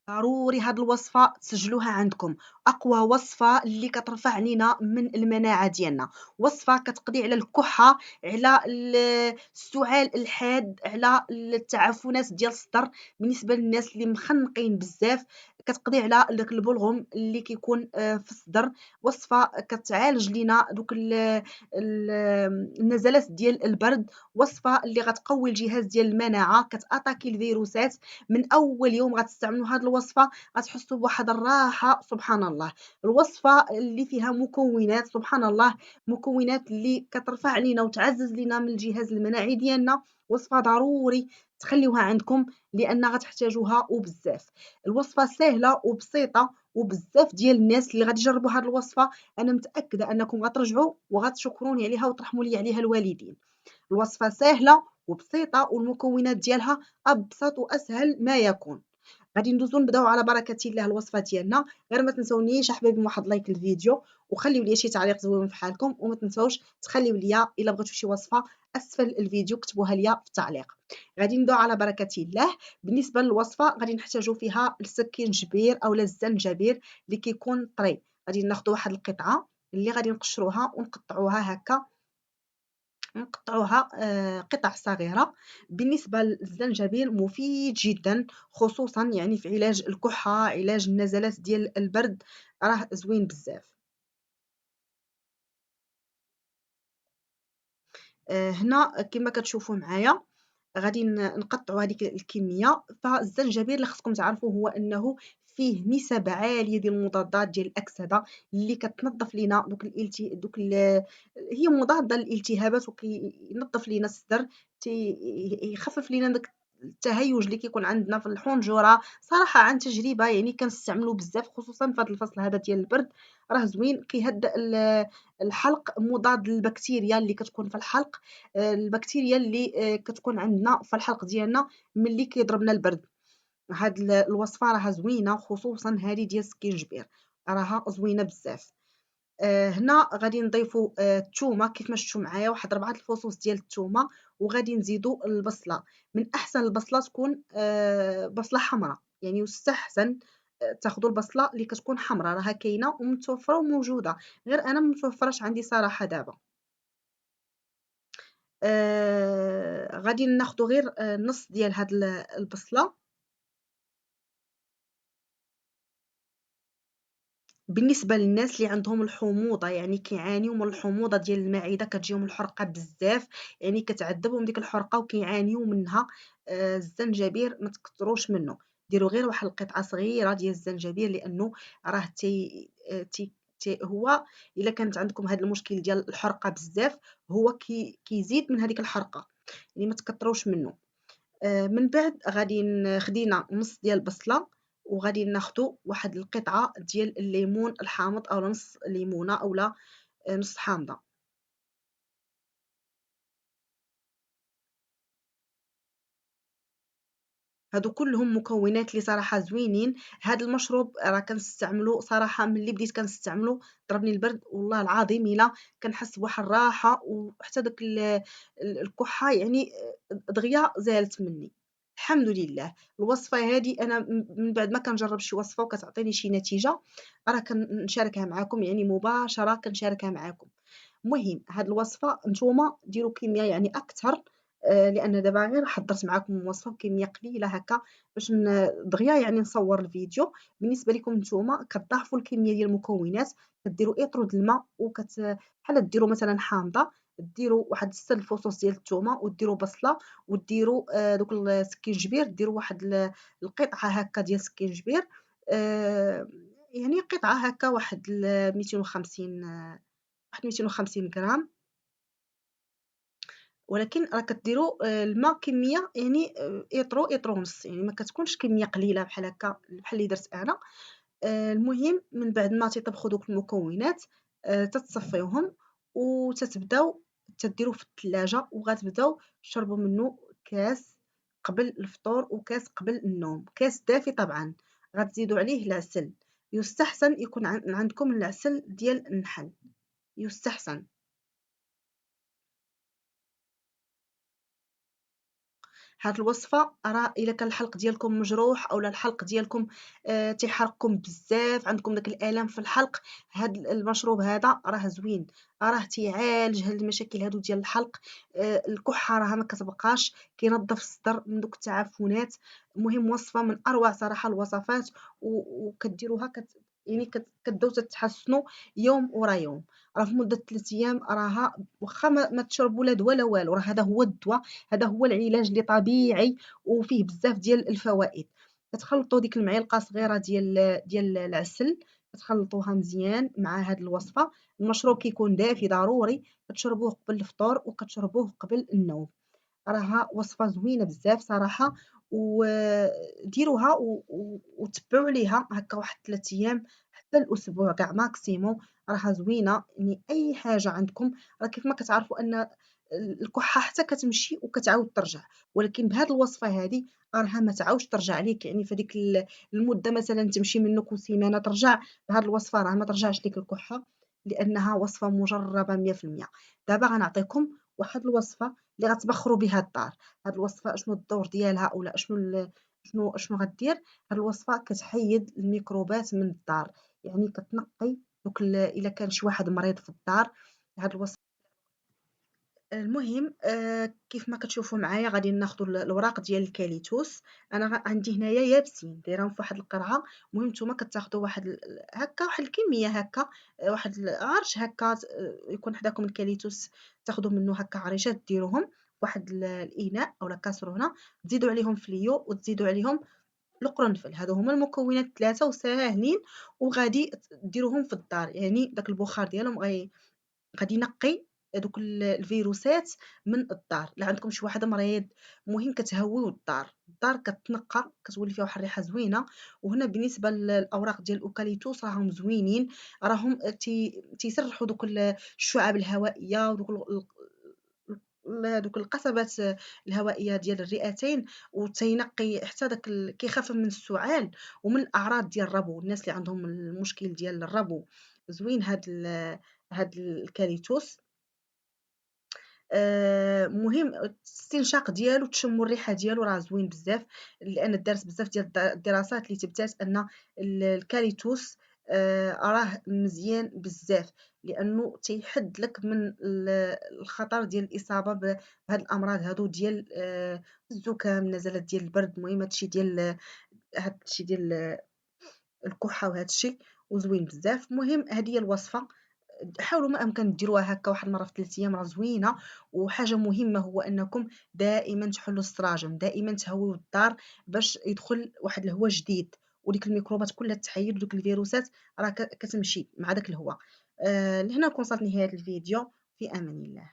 ضروري هاد الوصفة تسجلوها عندكم. أقوى وصفة اللي كترفع علينا من المناعة ديالنا، وصفة كتقضي على الكحة، على السعال الحاد، على التعفنات ديال الصدر بالنسبة للناس اللي مخنقين بزاف، كتقضي على داك البلغم اللي كيكون في الصدر. وصفة كتعالج لينا دوك النزلات ديال البرد، وصفة اللي غتقوي الجهاز ديال المناعة، كتاتاكي الفيروسات. من أول يوم غتستعملوا هاد الوصفة غتحسوا بواحد الراحة سبحان الله. الوصفة اللي فيها مكونات سبحان الله، مكونات اللي كترفع علينا وتعزز لينا من الجهاز المناعي ديالنا. وصفة ضروري تخليوها عندكم لأن غتحتاجوها وبزاف. الوصفة سهلة وبسيطة، وبزاف ديال الناس اللي غادي يجربوا هاد الوصفة أنا متأكدة أنكم غترجعوا وغتشكروني عليها وترحموا لي عليها الوالدين. الوصفة سهلة وبسيطة والمكونات ديالها أبسط وأسهل ما يكون. غادي ندوزو نبداو على بركة الله الوصفة ديالنا. غير ما تنسونيش احبابي واحد لايك للفيديو، وخليو لي شي تعليق زوين فحالكم، وما تنسوش تخليو لي الا بغيتو شي وصفة اسفل الفيديو كتبوها لي في التعليق. غادي نبداو على بركة الله. بالنسبة للوصفة غادي نحتاجو فيها السكينجبير اولا الزنجبير اللي كيكون طري. غادي ناخدو واحد القطعة اللي غادي نقشروها ونقطعوها هكا، نقطعوها قطع صغيرة. بالنسبة للزنجبيل مفيد جدا، خصوصا يعني في علاج الكحة، علاج النزلات ديال البرد، راه زوين بزاف. هنا كما كتشوفوا معايا غادي نقطعوا هذيك الكميه. فالزنجبيل اللي خصكم تعرفوا هو انه فيه نسب عاليه ديال المضادات ديال الاكسده اللي كتنظف لينا هي مضاده للالتهابات، وكينظف لينا الصدر، يخفف لينا داك التهيج اللي كيكون عندنا في الحنجره. صراحه عن تجربه يعني كنستعملوه بزاف خصوصا في هذا الفصل هذا ديال البرد، راه زوين كيهدئ الحلق، مضاد للبكتيريا اللي كتكون في الحلق، البكتيريا اللي كتكون عندنا في الحلق ديالنا ملي كيضربنا البرد. هاد الوصفه راها زوينه، خصوصا هذه ديال السكينجبير راها زوينه بزاف. هنا غادي نضيفوا الثومه كيف ما شفتوا معايا، واحد 4 الفصوص ديال الثومه، وغادي نزيدوا البصله. من احسن البصله تكون بصله حمراء، يعني يستحسن تاخذوا البصله اللي كتكون حمراء، راها كاينه ومتوفره وموجوده، غير انا ما متوفراش عندي صراحه دابا. غادي ناخدو غير نص ديال هاد البصلة. بالنسبة للناس اللي عندهم الحموضة، يعني كيعانيو من الحموضة ديال المعدة، كتجيهم الحرقة بزاف، يعني كتعذبهم ديك الحرقة وكيعانيو منها، الزنجبير ما تكتروش منه. ديروا غير واحد القطعة صغيرة ديال الزنجبير، لأنه راه هو إلا كانت عندكم هاد المشكل ديال الحرقة بزاف، هو كيزيد من هذيك الحرقة، يعني ما تكتروش منه. من بعد غادي خدينا نص ديال البصلة، وغادي ناخدو واحد القطعة ديال الليمون الحامض أو نص ليمونة أولا نص حامضة. هادو كلهم مكونات اللي صراحة زوينين. هاد المشروب راه كنستعملو صراحة ملي بديت كنستعملو ضربني البرد والله العظيم إلا كنحس بواحد الراحة، وحتى داك الكحة يعني دغيا زالت مني الحمد لله. الوصفة هادي أنا من بعد ما كنجرب شي وصفة وكتعطيني شي نتيجة راه كنشاركها معاكم، يعني مباشرة كنشاركها معاكم. المهم هاد الوصفة نتوما ديروا كمية يعني أكثر، لأن دابا غير حضرت معاكم وصفة بكمية قليلة هكا باش دغيا يعني نصور الفيديو. بالنسبة لكم نتوما كتضاعفوا الكمية ديال المكونات، كديروا إطرو د الماء بحال ديروا مثلا حامضة، ديروا واحد 6 الفصوص ديال الثومة، وديروا بصلة، وديروا دوك السكينجبير، ديروا واحد القطعة هكا ديال السكينجبير، يعني قطعة هكا واحد 250، واحد 250 غرام. ولكن راه كديروا الماء كمية يعني إطرو ونص، يعني ما كتكونش كمية قليلة بحال هكا بحال اللي درت أنا. المهم من بعد ما تيطبخوا دوك المكونات تتصفيوهم وتتبداو تديروه في الثلاجة، وغتبداو تشربوا منه كاس قبل الفطور وكاس قبل النوم، كاس دافي طبعا. غتزيدوا عليه العسل، يستحسن يكون عندكم العسل ديال النحل، يستحسن. هاد الوصفة راه إلا كان الحلق ديالكم مجروح أولا الحلق ديالكم تيحرقكم بزاف، عندكم داك الآلام في الحلق، هاد المشروب هذا راه زوين، راه تيعالج هاد المشاكل هادو ديال الحلق. الكحة راها ما كتبقاش، كينظف الصدر من دوك التعفنات. المهم وصفة من أروع صراحة الوصفات، وكديروها يعني كتبداو تتحسنوا يوم ورا يوم. راه في مدة 3 أيام راها واخا ما تشربوا لا دوا لا والو، راه هذا هو الدوا، هذا هو العلاج اللي طبيعي وفيه بزاف ديال الفوائد. كتخلطوا ديك المعلقة صغيرة ديال العسل، كتخلطوها مزيان مع هاد الوصفة. المشروب كيكون دافي ضروري، كتشربوه قبل الفطور وكتشربوه قبل النوم. راها وصفة زوينة بزاف صراحة، وديروها وتبعوا عليها هكا واحد 3 أيام حتى الأسبوع كاع ماكسيموم. راها زوينة، يعني أي حاجة عندكم، راه كيف ما كتعرفوا أن الكحة حتى كتمشي وكتعاود ترجع، ولكن بهاد الوصفة هادي راها ما تعاودش ترجع ليك، يعني في هاديك المدة مثلًا تمشي منك وسيمانة ترجع، بهاد الوصفة راه ما ترجعش ليك الكحة، لأنها وصفة مجربة 100%. دابا غنعطيكم واحد الوصفة اللي غتبخروا بها الدار. هاد الوصفة شنو الدور ديالها أولا شنو غدير؟ هاد الوصفة كتحيد الميكروبات من الدار، يعني كتنقي دوك إلا كان شي واحد مريض في الدار. هاد الوصفة المهم كيف ما كتشوفوا معايا غادي ناخدو الوراق ديال الكاليتوس. أنا عندي هنايا يابسين دايرهم فواحد القرعة. المهم نتوما كتاخدو واحد هكا واحد الكمية هكا، واحد عرش هكا يكون حداكم الكاليتوس، تاخدو منو هكا عريشات ديروهم فواحد الإناء أولا كاسرونة، تزيدو عليهم فليو وتزيدو عليهم القرنفل. هادو هما المكونات 3 وساهلين، وغادي ديروهم في الدار، يعني داك البخار ديالهم غادي ينقي دوك الفيروسات من الدار. إلا عندكم شي واحد مريض، المهم كتهويو الدار، الدار كتنقى كتولي فيها واحد الريحة زوينة. وهنا بالنسبة للأوراق ديال الأوكاليتوس راهم زوينين، راهم تيسرحوا دوك الشعاب الهوائية ودوك دوك القصبات الهوائية ديال الرئتين، وتينقي حتى داك كيخفف من السعال ومن الأعراض ديال الربو، الناس اللي عندهم المشكل ديال الربو. زوين هاد الكاليتوس. مهم الاستنشاق ديالو، تشموا الريحة ديالو راه زوين بزاف، لأن دارت بزاف ديال الدراسات اللي تبتات أن الكاليتوس راه مزيان بزاف، لأنه تيحد لك من الخطر ديال الإصابة بهاد الأمراض هادو ديال الزكام، نزلات ديال البرد، المهم هادشي ديال الكحة وهاد الشي، وزوين بزاف. المهم هادي هي الوصفة، حاولوا ما أمكن ديروها هكا واحد المرة في 3 أيام راه زوينة. وحاجة مهمة هو أنكم دائمًا تحلوا السراجم، دائمًا تهويو الدار باش يدخل واحد الهوا جديد، وديك الميكروبات كلها تحيد، وديك الفيروسات راه كتمشي مع داك الهوا. لهنا نكون وصلت نهاية الفيديو، في أمان الله.